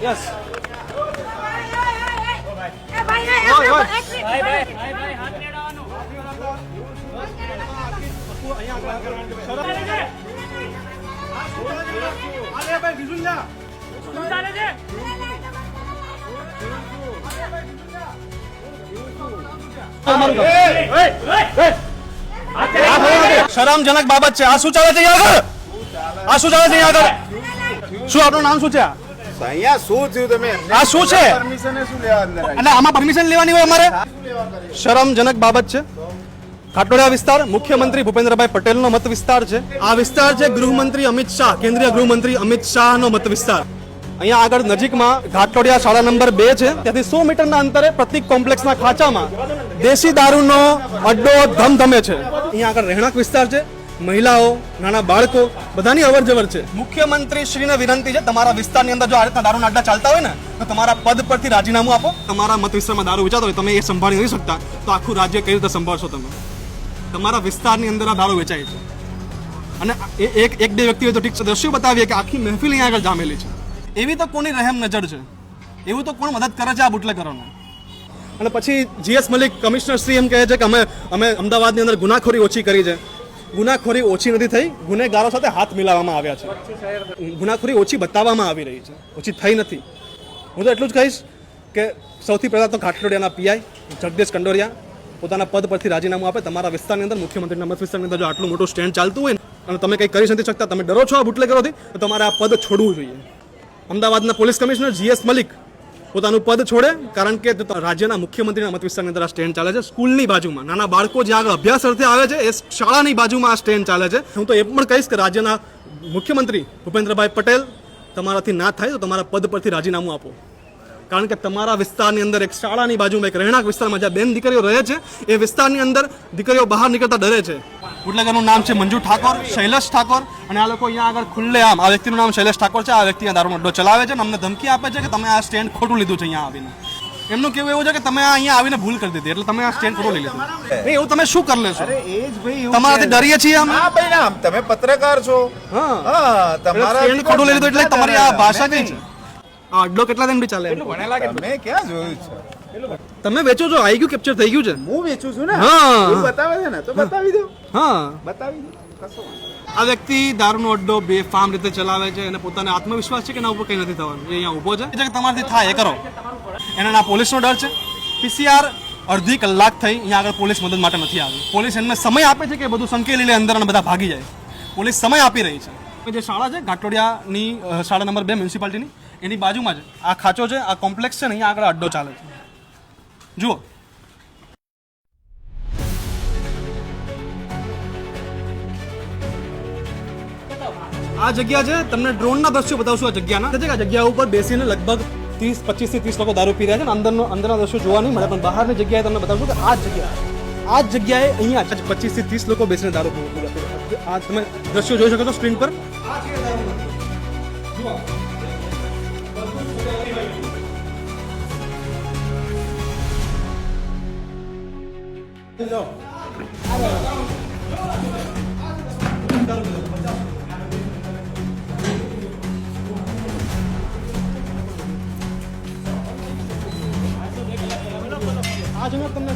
Yes શરમજનક બાબત છે. આ શું ચાલે છે અહીંયા આગળ? આ શું ચાલે છે અહીંયા આગળ? શું આપનું નામ શું છે? અહીંયા શું થયું તમે? આ શું છે? પરમિશન શું લેવા અંદર આવી? એટલે આમાં પરમિશન લેવાની હોય અમારે? શરમજનક બાબત છે. ઘાટલોડિયા વિસ્તાર મુખ્યમંત્રી ભૂપેન્દ્રભાઈ પટેલનો મત વિસ્તાર છે. આ વિસ્તાર છે ગૃહમંત્રી અમિત શાહ, કેન્દ્રીય ગૃહમંત્રી અમિત શાહનો મત વિસ્તાર. અહીંયા આગળ નજીકમાં ઘાટલોડિયા શાળા નંબર 2 છે. ત્યાંથી 100 મીટરના અંતરે પ્રતિક કોમ્પ્લેક્સના ખાંચામાં દેશી દારૂનો અડ્ડો ધમધમે છે. અહીંયા આગળ રહેણાંક વિસ્તાર છે. મહિલાઓ, નાના બાળકો બધાની અવર જવર છે. મુખ્યમંત્રી શ્રીને વિનંતી છે, તમારા વિસ્તારની અંદર જો આ રીતના દારૂના અડ્ડા ચાલતા હોય ને તો તમારા પદ પરથી રાજીનામું આપો. તમારા મત વિસ્તારમાં દારૂ વેચાતો હોય, તમે એ સંભાળી નથી શકતા તો આખું રાજ્ય કઈ રીતે સંભાળશો તમે? તમારા વિસ્તારની અંદર આ દારૂ વેચાય છે અને એક બે વ્યક્તિ હોય તો ઠીક છે, દ્રશ્યો બતાવીએ કે આખી મહેફિલ અહીંયા આગળ જામેલી છે. એવી તો કોની રહેમ નજર છે? એવું તો કોણ મદદ કરે છે આ બુટલેગરોને? અને પછી જીએસ મલિક કમિશનર શ્રી એમ કહે છે કે અમે અમદાવાદની અંદર ગુનાખોરી ઓછી કરી છે. ગુનાખોરી ઓછી નથી થઈ, ગુનેગારો સાથે હાથ મિલાવવામાં આવ્યા છે. ગુનાખોરી ઓછી બતાવવામાં આવી રહી છે, ઓછી થઈ નથી. હું તો એટલું જ કહીશ કે સૌથી પહેલાં તો ઘાટલોડિયાના પીઆઈ જગદીશ કંડોરિયા પોતાના પદ પરથી રાજીનામું આપે. તમારા વિસ્તારની અંદર, મુખ્યમંત્રીના મત વિસ્તારની અંદર જો આટલું મોટું સ્ટેન્ડ ચાલતું હોય અને તમે કંઈ કરી નથી શકતા, તમે ડરો છો આ બુટલેગરોથી, તો તમારે આ પદ છોડવું જોઈએ. અમદાવાદના પોલીસ કમિશનર જીએસ મલિક પોતાનું પદ છોડે, કારણ કે રાજ્યના મુખ્યમંત્રીના મત વિસ્તારની અંદર આ સ્ટેન્ડ ચાલે છે. સ્કૂલની બાજુમાં નાના બાળકો જ્યાં આગળ અભ્યાસ અર્થે આવે છે એ શાળાની બાજુમાં આ સ્ટેન્ડ ચાલે છે. હું તો એ પણ કહીશ કે રાજ્યના મુખ્યમંત્રી ભૂપેન્દ્રભાઈ પટેલ, તમારાથી ના થાય તો તમારા પદ પરથી રાજીનામું આપો. કારણ કે તમારા વિસ્તારની અંદર એક શાળાની બાજુમાં એક રહેણાંક વિસ્તારમાં જ્યાં બેન દીકરીઓ રહે છે એ વિસ્તારની અંદર દીકરીઓ બહાર નીકળતા ડરે છે. બુટલેગરનું નામ છે મંજુ ઠાકોર, શૈલેષ ઠાકોર, અને આ લોકો અહીંયા આગળ ખુલ્લે આમ, આ વ્યક્તિનું નામ શૈલેષ ઠાકોર છે, આ વ્યક્તિ દારૂનો અડ્ડો ચલાવે છે અને અમને ધમકી આપે છે કે તમે આ સ્ટેન્ડ ખોટું લીધું છે. અહીંયા આવીને એમનું કેવું એવું છે કે તમે અહીંયા આવીને ભૂલ કરી દીધી એટલે તમે આ સ્ટેન્ડ ખોટું લઈ લીધું. એવું તમે શું કરી લેશો? અરે એ જ ભાઈ, તમારાથી ડરીએ છીએ અમે. હા ભાઈ, ના તમે પત્રકાર છો. હા, તમારા સ્ટેન્ડ ખોટું લઈ લીધું એટલે તમારી આ ભાષા કઈ છે? આ અડ્ડો કેટલા દિન બી ચાલે? તમે ક્યાં જોયું છે? તમે વેચો છો, આઈ ગયું, કેપ્ચર થઈ ગયું છે. હું વેચું છું ને. હા. હું બતાવે છે ને તો બતાવી દો. હા, બતાવી દો, કશો વાંધો નહીં. આ વ્યક્તિ દારૂનો અડ્ડો બેફામ રીતે ચલાવે છે અને પોતાને આત્મવિશ્વાસ છે કે એના ઉપર કંઈ નથી થવાનું. એ અહીંયા ઊભો છે કે તમારાથી થાય એ કરો. એને ના પોલીસનો ડર છે. પીસીઆર અડધી કલાક થઈ અહીંયા આગળ પોલીસ મદદ માટે નથી આવી. પોલીસ એમને સમય આપે છે કે બધું સંકેલી લે અંદર અને બધા ભાગી જાય. પોલીસ સમય આપી રહી છે. જે શાળા છે ઘાટલોડિયાની શાળા નંબર 2 મ્યુનિસિપાલિટીની, એની બાજુમાં જ આ ખાંચો છે, આ કોમ્પ્લેક્સ છે ને, અહીંયા આગળ અડ્ડો ચાલે છે. જુઓ, આ જગ્યા છે. તમને ડ્રોનના દ્રશ્યો બતાવશું આ જગ્યાના. આ જગ્યા ઉપર બેસીને લગભગ 25 થી 30 લોકો દારૂ પી રહ્યા છે અને અંદરના દ્રશ્યો જોવા નહીં મળે, પણ બહારની જગ્યાએ તમને બતાવશું કે આ જગ્યાએ અહીંયા 25 થી 30 લોકો બેસીને દારૂ પી રહ્યા છે. આ તમે દ્રશ્યો જોઈ શકો છો સ્ક્રીન પર. आज मैं तुमने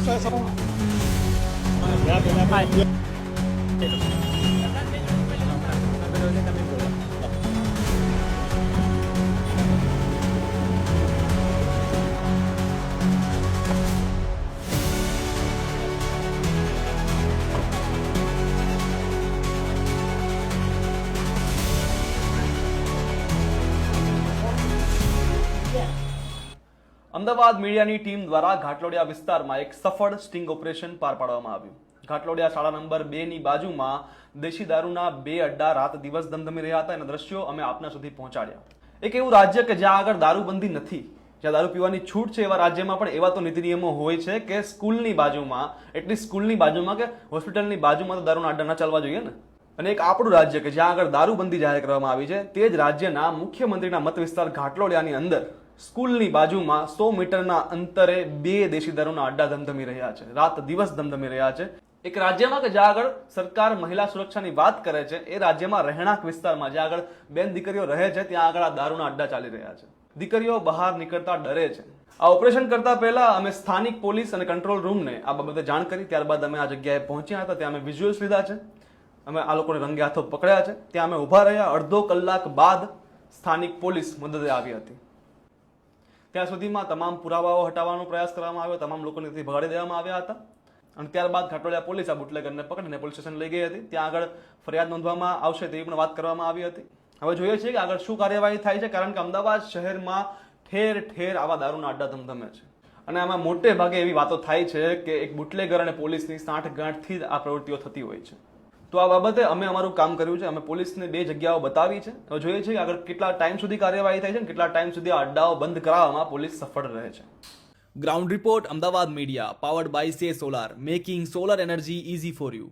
અમદાવાદ મીડિયાની ટીમ દ્વારા ઘાટલોડિયા વિસ્તારમાં એક સફળ સ્ટિંગ ઓપરેશન પાર પાડવામાં આવ્યું. ઘાટલોડિયા શાળા નંબર 2 ની બાજુમાં દેશી દારૂના 2 અડ્ડા રાત દિવસ ધમધમી રહ્યા હતા. એના દ્રશ્યો અમે આપના સુધી પહોંચાડ્યા. એક એવું રાજ્ય કે જ્યાં આગળ દારૂબંધી નથી, જ્યાં દારૂ પીવાની છૂટ છે, એવા રાજ્યમાં પણ એવા તો નીતિ નિયમો હોય છે કે સ્કૂલની બાજુમાં, એટલી સ્કૂલની બાજુમાં કે હોસ્પિટલની બાજુમાં તો દારૂના અડ્ડા ન ચાલવા જોઈએ ને. અને એક આપણું રાજ્ય કે જ્યાં આગળ દારૂબંધી જાહેર કરવામાં આવી છે, તે જ રાજ્યના મુખ્યમંત્રીના મત વિસ્તાર ઘાટલોડિયાની અંદર સ્કૂલની બાજુમાં 100 મીટરના અંતરે 2 દેશી દારૂના અડ્ડા ધમધમી રહ્યા છે, રાત દિવસ ધમધમી રહ્યા છે. એક રાજ્યમાં કે જ્યાં આગળ સરકાર મહિલા સુરક્ષાની વાત કરે છે એ રાજ્યમાં રહેણાંક વિસ્તારમાં જ્યાં આગળ બેન દીકરીઓ રહે છે ત્યાં આગળ આ દારૂના અડ્ડા ચાલી રહ્યા છે. દીકરીઓ બહાર નીકળતા ડરે છે. આ ઓપરેશન કરતા પહેલા અમે સ્થાનિક પોલીસ અને કંટ્રોલ રૂમને આ બાબતે જાણ કરી. ત્યારબાદ અમે આ જગ્યાએ પહોંચ્યા હતા. ત્યાં અમે વિઝ્યુઅલ્સ લીધા છે. અમે આ લોકોને રંગે હાથો પકડ્યા છે. ત્યાં અમે ઊભા રહ્યા. અડધો કલાક બાદ સ્થાનિક પોલીસ મદદે આવી હતી. ત્યાં સુધીમાં તમામ પુરાવાઓ હટાવવાનો પ્રયાસ કરવામાં આવ્યો. તમામ લોકોને ત્યાંથી ભગાડી દેવામાં આવ્યા હતા. અને ત્યારબાદ ઘાટોડિયા પોલીસ આ બુટલેગરને પકડીને પોલીસ સ્ટેશન લઈ ગઈ હતી. ત્યાં આગળ ફરિયાદ નોંધવામાં આવશે તેવી પણ વાત કરવામાં આવી હતી. હવે જોઈએ છીએ કે આગળ શું કાર્યવાહી થાય છે, કારણ કે અમદાવાદ શહેરમાં ઠેર ઠેર આવા દારૂના અડ્ડા ધમધમે છે. અને આમાં મોટે ભાગે એવી વાતો થાય છે કે એક બુટલેગર અને પોલીસની સાંઠગાંઠથી જ આ પ્રવૃત્તિઓ થતી હોય છે. તો આ બાબતે અમે અમારું કામ કર્યું છે. અમે પોલીસને 2 જગ્યાઓ બતાવી છે. હવે જોઈએ છીએ કે આગળ કેટલા ટાઈમ સુધી કાર્યવાહી થાય છે અને કેટલા ટાઈમ સુધી આ અડ્ડાઓ બંધ કરાવવામાં પોલીસ સફળ રહે છે. Ground report Ahmedabad media powered by से solar making solar energy easy for you.